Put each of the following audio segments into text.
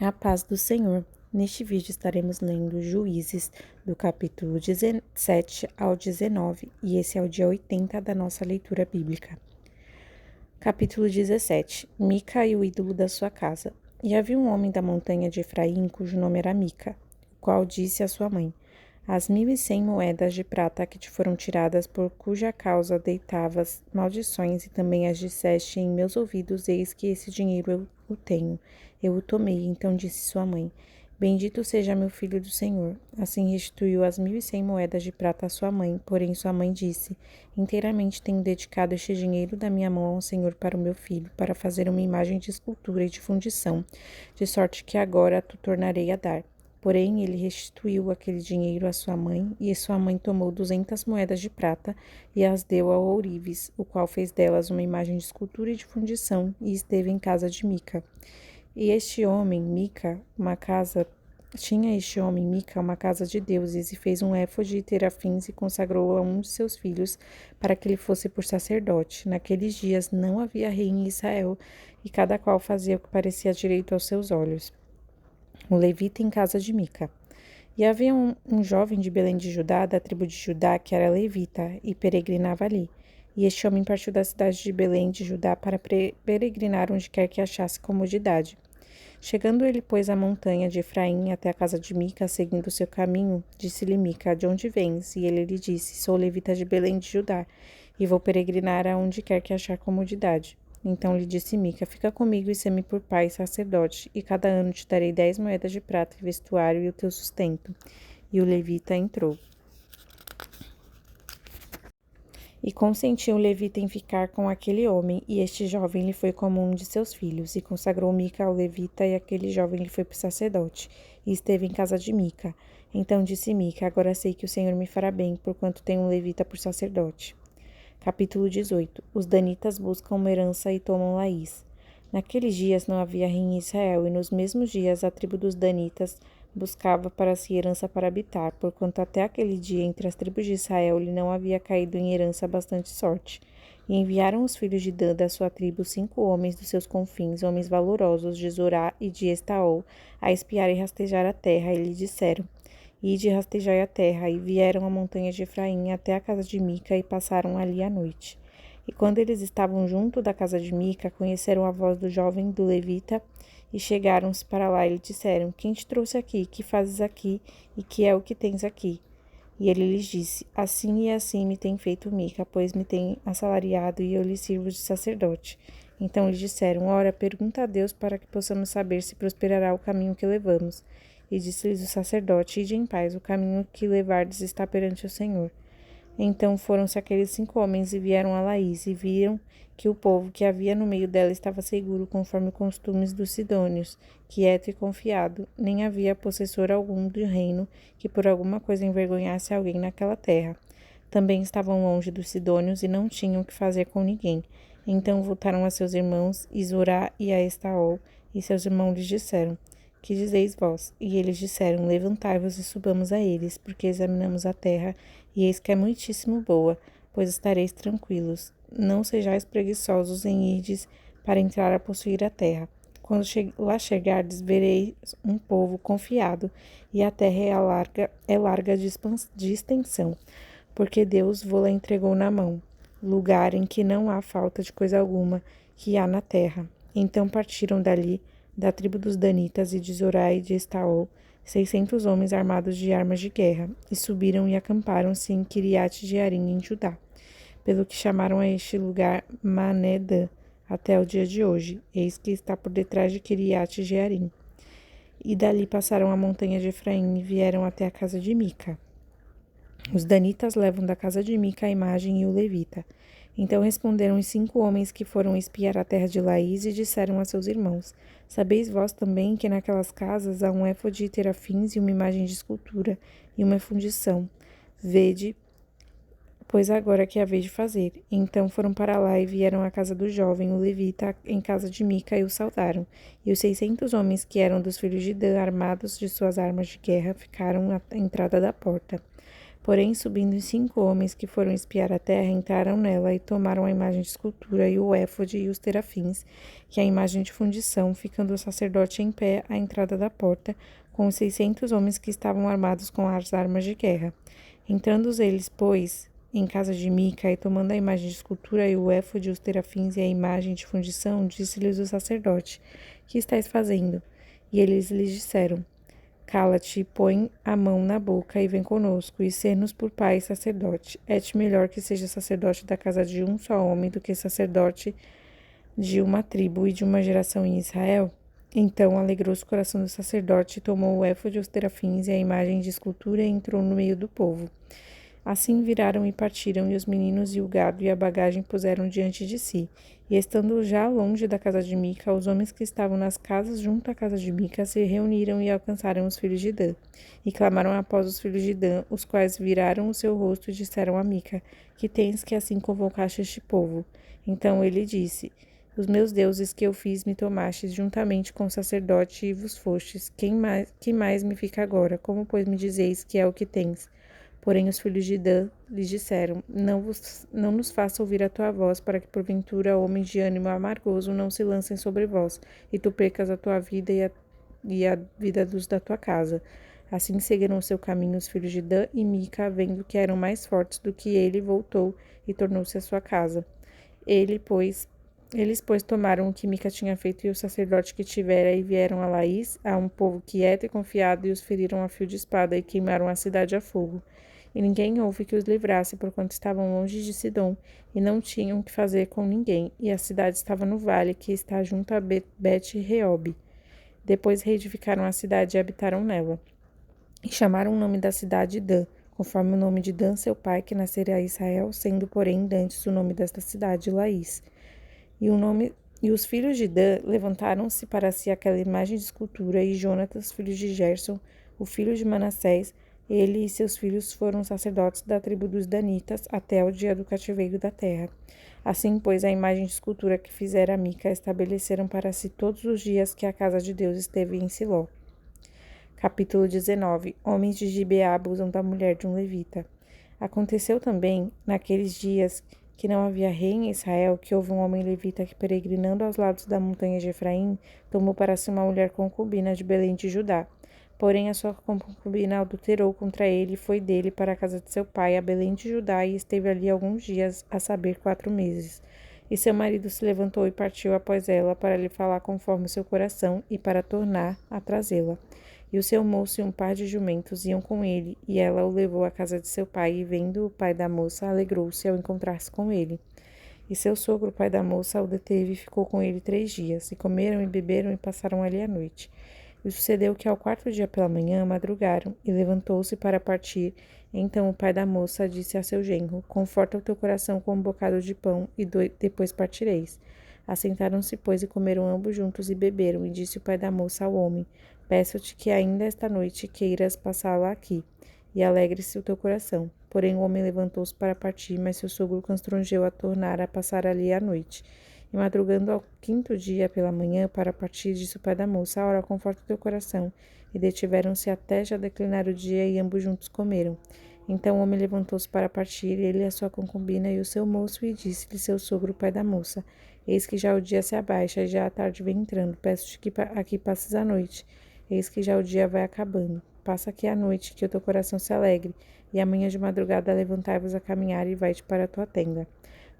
A paz do Senhor. Neste vídeo estaremos lendo Juízes, do capítulo 17 ao 19, e esse é o dia 80 da nossa leitura bíblica. Capítulo 17. Mica e o ídolo da sua casa. E havia um homem da montanha de Efraim, cujo nome era Mica, o qual disse à sua mãe: As 1.100 moedas de prata que te foram tiradas, por cuja causa deitavas maldições, e também as disseste em meus ouvidos, eis que esse dinheiro eu o tenho. Eu o tomei. Então disse sua mãe: Bendito seja meu filho do Senhor. Assim restituiu as 1.100 moedas de prata à sua mãe. Porém sua mãe disse: Inteiramente tenho dedicado este dinheiro da minha mão ao Senhor para o meu filho, para fazer uma imagem de escultura e de fundição, de sorte que agora tu tornarei a dar. Porém, ele restituiu aquele dinheiro à sua mãe, e sua mãe tomou 200 moedas de prata e as deu ao ourives, o qual fez delas uma imagem de escultura e de fundição, e esteve em casa de Mica. E este homem, Mica, tinha este homem, Mica, uma casa de deuses, e fez um éfode de terafins e consagrou a um de seus filhos para que ele fosse por sacerdote. Naqueles dias não havia rei em Israel, e cada qual fazia o que parecia direito aos seus olhos. O levita em casa de Mica. E havia um jovem de Belém de Judá, da tribo de Judá, que era levita, e peregrinava ali. E este homem partiu da cidade de Belém de Judá para peregrinar onde quer que achasse comodidade. Chegando ele, pois, à montanha de Efraim até a casa de Mica, seguindo o seu caminho, disse-lhe Mica: De onde vens? E ele lhe disse: Sou levita de Belém de Judá, e vou peregrinar aonde quer que achar comodidade. Então lhe disse Mica: Fica comigo e sê-me por pai e sacerdote, e cada ano te darei 10 moedas de prata e vestuário e o teu sustento. E o levita entrou. E consentiu o levita em ficar com aquele homem, e este jovem lhe foi como um de seus filhos, e consagrou Mica ao levita, e aquele jovem lhe foi por sacerdote, e esteve em casa de Mica. Então disse Mica: Agora sei que o Senhor me fará bem, porquanto tenho um levita por sacerdote. Capítulo 18. Os danitas buscam uma herança e tomam Laís. Naqueles dias não havia rei em Israel, e nos mesmos dias a tribo dos danitas buscava para si herança para habitar, porquanto até aquele dia entre as tribos de Israel lhe não havia caído em herança bastante sorte. E enviaram os filhos de Dan da sua tribo 5 homens dos seus confins, homens valorosos de Zorá e de Estaol, a espiar e rastejar a terra, e lhe disseram: Ide rastejai a terra, e vieram à montanha de Efraim até a casa de Mica, e passaram ali a noite. E quando eles estavam junto da casa de Mica, conheceram a voz do jovem do levita, e chegaram-se para lá e lhe disseram: Quem te trouxe aqui? Que fazes aqui? E que é o que tens aqui? E ele lhes disse: Assim e assim me tem feito Mica, pois me tem assalariado, e eu lhe sirvo de sacerdote. Então lhe disseram: Ora, pergunta a Deus para que possamos saber se prosperará o caminho que levamos. E disse-lhes o sacerdote: Ide em paz, o caminho que levardes está perante o Senhor. Então foram-se aqueles 5 homens e vieram a Laís, e viram que o povo que havia no meio dela estava seguro, conforme costumes dos sidônios, quieto e confiado, nem havia possessor algum do reino que por alguma coisa envergonhasse alguém naquela terra. Também estavam longe dos sidônios e não tinham o que fazer com ninguém. Então voltaram a seus irmãos, Isorá e a Estaol, e seus irmãos lhes disseram: Que dizeis vós? E eles disseram: Levantai-vos e subamos a eles, porque examinamos a terra, e eis que é muitíssimo boa, pois estareis tranquilos. Não sejais preguiçosos em irdes para entrar a possuir a terra. Quando lá chegardes, vereis um povo confiado, e a terra é larga de extensão, porque Deus vô-la entregou na mão, lugar em que não há falta de coisa alguma que há na terra. Então partiram dali, da tribo dos Danitas e de Zorá e de Estaol, 600 homens armados de armas de guerra, e subiram e acamparam-se em Kiriat Jearim, em Judá, pelo que chamaram a este lugar Manedã, até o dia de hoje, eis que está por detrás de Kiriat Jearim. E dali passaram a montanha de Efraim e vieram até a casa de Mica. Os danitas levam da casa de Mica a imagem e o levita. Então responderam os 5 homens que foram espiar a terra de Laís e disseram a seus irmãos: Sabeis vós também que naquelas casas há um éfode de terafins e uma imagem de escultura e uma fundição. Vede, pois agora que haveis de fazer. Então foram para lá e vieram à casa do jovem, o levita, em casa de Mica, e o saudaram. E os 600 homens que eram dos filhos de Dan, armados de suas armas de guerra, ficaram à entrada da porta. Porém, subindo 5 homens que foram espiar a terra, entraram nela e tomaram a imagem de escultura e o éfode e os terafins, que é a imagem de fundição, ficando o sacerdote em pé à entrada da porta, com os 600 homens que estavam armados com as armas de guerra. Entrando eles, pois, em casa de Mica, e tomando a imagem de escultura e o éfode, os terafins e a imagem de fundição, disse-lhes o sacerdote: Que estáis fazendo? E eles lhes disseram: Cala-te, põe a mão na boca e vem conosco, e sê-nos por pai e sacerdote. É-te melhor que seja sacerdote da casa de um só homem do que sacerdote de uma tribo e de uma geração em Israel? Então alegrou-se o coração do sacerdote, tomou o éfode, os terafins e a imagem de escultura e entrou no meio do povo. Assim viraram e partiram, e os meninos e o gado e a bagagem puseram diante de si. E estando já longe da casa de Mica, os homens que estavam nas casas junto à casa de Mica se reuniram e alcançaram os filhos de Dan. E clamaram após os filhos de Dan, os quais viraram o seu rosto e disseram a Mica: Que tens que assim convocaste este povo? Então ele disse: Os meus deuses que eu fiz me tomastes juntamente com o sacerdote e vos fostes. Que mais me fica agora? Como, pois, me dizeis que é o que tens? Porém os filhos de Dan lhes disseram: Não nos faça ouvir a tua voz, para que porventura homens de ânimo amargoso não se lancem sobre vós, e tu percas a tua vida e a vida dos da tua casa. Assim seguiram o seu caminho os filhos de Dan e Mica, vendo que eram mais fortes do que ele, voltou e tornou-se à sua casa. Eles, pois, tomaram o que Mica tinha feito e o sacerdote que tivera e vieram a Laís, a um povo quieto e confiado, e os feriram a fio de espada e queimaram a cidade a fogo. E ninguém houve que os livrasse, porquanto estavam longe de Sidom, e não tinham que fazer com ninguém, e a cidade estava no vale, que está junto a Bet-Reob. Depois reedificaram a cidade e habitaram nela. E chamaram o nome da cidade Dan, conforme o nome de Dan, seu pai, que nascera a Israel, sendo, porém, dantes o nome desta cidade, Laís. E os filhos de Dan levantaram-se para si aquela imagem de escultura, e Jonatas, filho de Gerson, o filho de Manassés, ele e seus filhos foram sacerdotes da tribo dos Danitas até o dia do cativeiro da terra. Assim, pois, a imagem de escultura que fizera Mica estabeleceram para si todos os dias que a casa de Deus esteve em Siló. Capítulo 19. Homens de Gibeá abusam da mulher de um levita. Aconteceu também, naqueles dias, que não havia rei em Israel, que houve um homem levita que, peregrinando aos lados da montanha de Efraim, tomou para si uma mulher concubina de Belém de Judá. Porém, a sua concubina adulterou contra ele e foi dele para a casa de seu pai, a Belém de Judá, e esteve ali alguns dias, a saber, 4 meses. E seu marido se levantou e partiu após ela para lhe falar conforme o seu coração e para tornar a trazê-la. E o seu moço e um par de jumentos iam com ele, e ela o levou à casa de seu pai, e vendo o pai da moça, alegrou-se ao encontrar-se com ele. E seu sogro, o pai da moça, o deteve e ficou com ele 3 dias, e comeram e beberam e passaram ali a noite. E sucedeu que ao 4º dia pela manhã madrugaram, e levantou-se para partir. Então o pai da moça disse a seu genro: Conforta o teu coração com um bocado de pão, e depois partireis. Assentaram-se, pois, e comeram ambos juntos e beberam. E disse o pai da moça ao homem: Peço-te que ainda esta noite queiras passá-la aqui, e alegre-se o teu coração. Porém o homem levantou-se para partir, mas seu sogro constrangeu a tornar a passar ali a noite. E madrugando ao 5º dia pela manhã, para partir, disse o pai da moça: Ora, conforta o teu coração. E detiveram-se até já declinar o dia, e ambos juntos comeram. Então o homem levantou-se para partir, ele e a sua concubina e o seu moço, e disse-lhe seu sogro, o pai da moça: Eis que já o dia se abaixa, e já a tarde vem entrando. Peço-te que aqui passes a noite. Eis que já o dia vai acabando. Passa aqui a noite, que o teu coração se alegre, e amanhã de madrugada levantai-vos a caminhar, e vai-te para a tua tenda.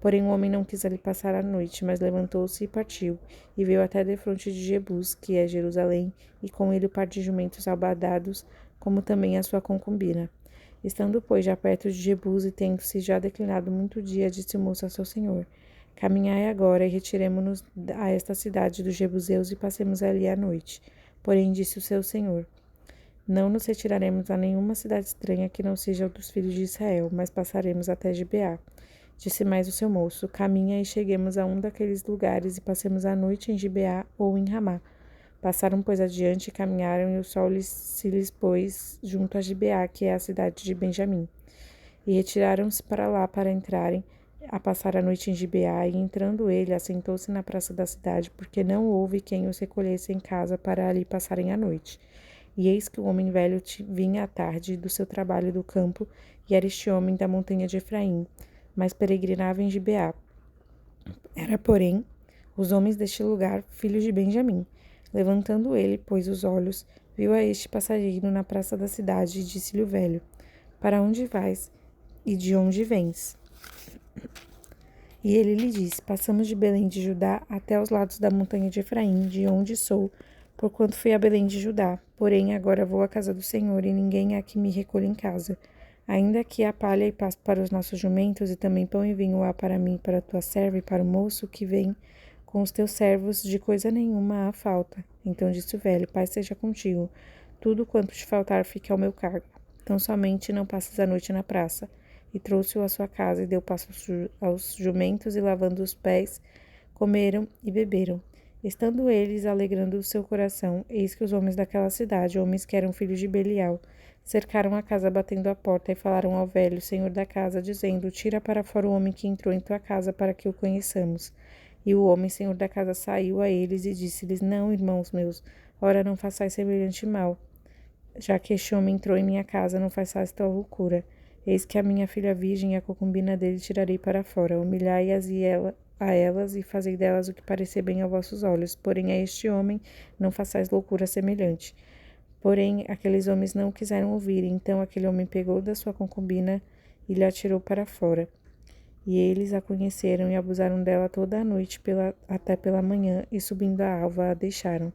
Porém o homem não quis ali passar a noite, mas levantou-se e partiu, e veio até defronte de Jebus, que é Jerusalém, e com ele o par de jumentos albadados, como também a sua concubina. Estando, pois, já perto de Jebus, e tendo-se já declinado muito dia, disse o moço a seu senhor: Caminhai agora, e retiremo-nos a esta cidade dos Jebuseus, e passemos ali a noite. Porém disse o seu senhor: Não nos retiraremos a nenhuma cidade estranha que não seja o dos filhos de Israel, mas passaremos até Gibeá. Disse mais o seu moço: Caminha e cheguemos a um daqueles lugares e passemos a noite em Gibeá ou em Ramá. Passaram, pois, adiante e caminharam, e o sol se lhes pôs junto a Gibeá, que é a cidade de Benjamim. E retiraram-se para lá para entrarem a passar a noite em Gibeá, e entrando ele, assentou-se na praça da cidade, porque não houve quem os recolhesse em casa para ali passarem a noite. E eis que o homem velho vinha à tarde do seu trabalho do campo, e era este homem da montanha de Efraim, mas peregrinava em Gibeá. Era, porém, os homens deste lugar, filhos de Benjamim. Levantando ele, pôs os olhos, viu a este passageiro na praça da cidade, e disse-lhe o velho: Para onde vais e de onde vens? E ele lhe disse: Passamos de Belém de Judá até os lados da montanha de Efraim, de onde sou, porquanto fui a Belém de Judá. Porém, agora vou à casa do Senhor, e ninguém há que me recolha em casa. Ainda que há palha e pasto para os nossos jumentos, e também pão e vinho há para mim, para a tua serva e para o moço que vem com os teus servos, de coisa nenhuma há falta. Então disse o velho: Pai seja contigo. Tudo quanto te faltar fique ao meu cargo. Tão somente não passes a noite na praça. E trouxe-o à sua casa, e deu pasto aos jumentos, e lavando os pés, comeram e beberam. Estando eles alegrando o seu coração, eis que os homens daquela cidade, homens que eram filhos de Belial, cercaram a casa batendo a porta, e falaram ao velho, senhor da casa, dizendo: Tira para fora o homem que entrou em tua casa, para que o conheçamos. E o homem, senhor da casa, saiu a eles e disse-lhes: Não, irmãos meus, ora não façais semelhante mal. Já que este homem entrou em minha casa, não façais tal loucura. Eis que a minha filha virgem e a concubina dele tirarei para fora. Humilhai-as a elas e fazei delas o que parecer bem aos vossos olhos. Porém, a este homem não façais loucura semelhante. Porém, aqueles homens não quiseram ouvir. Então, aquele homem pegou da sua concubina e lhe atirou para fora. E eles a conheceram e abusaram dela toda a noite até pela manhã, e subindo a alva a deixaram.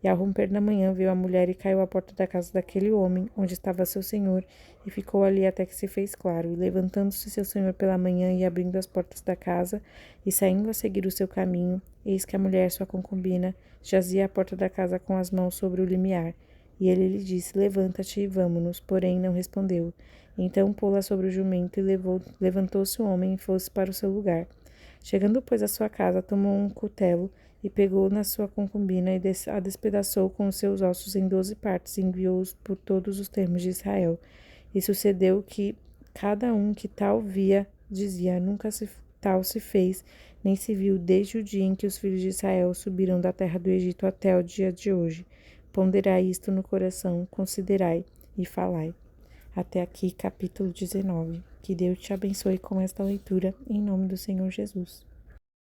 E ao romper da manhã viu a mulher e caiu à porta da casa daquele homem, onde estava seu senhor, e ficou ali até que se fez claro. E levantando-se seu senhor pela manhã e abrindo as portas da casa, e saindo a seguir o seu caminho, eis que a mulher, sua concubina, jazia à porta da casa com as mãos sobre o limiar. E ele lhe disse: Levanta-te e vamo-nos. Porém não respondeu. Então pô-la sobre o jumento, e levantou-se o homem e fosse para o seu lugar. Chegando, pois, à sua casa, tomou um cutelo e pegou na sua concubina e a despedaçou com os seus ossos em 12 partes, e enviou-os por todos os termos de Israel. E sucedeu que cada um que tal via dizia: Nunca tal se fez, nem se viu desde o dia em que os filhos de Israel subiram da terra do Egito até o dia de hoje. Ponderai isto no coração, considerai e falai. Até aqui, capítulo 19. Que Deus te abençoe com esta leitura, em nome do Senhor Jesus.